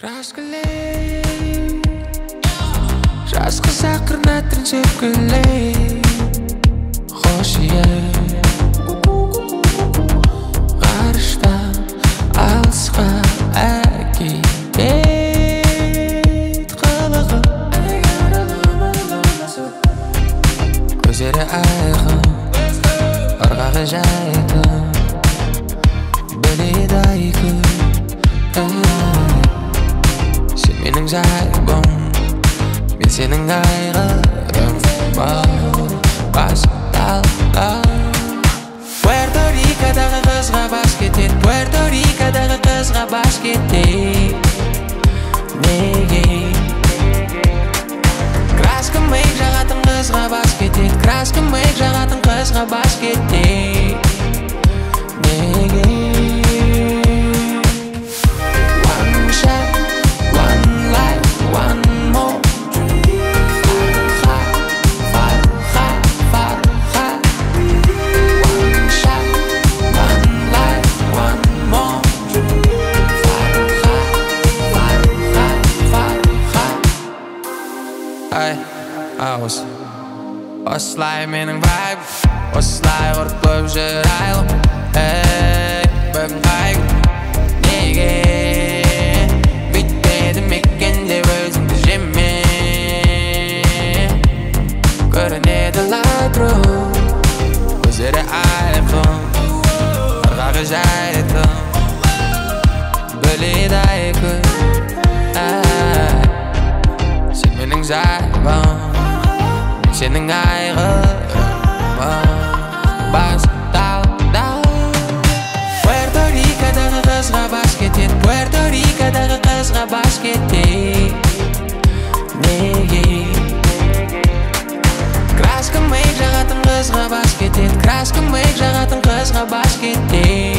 Kraskelein Жазғы сақырына түрін сөпкілей Хош ие Ғарышта алысқа әкет қылығы Көздері айқын Ырғағы жайқын Біледі айқын Сен менің жайбым Мен сенің айғырым Басталды Пуэрто Рикодағы қызға бас кетеді Пуэрто Рикодағы қызға бас кетеді Неге Краска мейк жағатын қызға бас кетеді Краска мейк жағатын қызға бас кетеді Неге Осылай менің вайб Осылай ұрып көп жүр айлым Бүгін қайым Неге Бүйтпеді мекен деп өзіңді жеме Көрінеді лайтру Көздері айқын Ырғағы жайқын Біледі айқын Сен менің жайбым Сенің айғырым Басталды Пуэрто Рикодағы қызға бас кетеді Пуэрто Рикодағы қызға бас кетеді Неге Краска мейк жағатын қызға бас кетеді Краска мейк жағатын қызға бас кетеді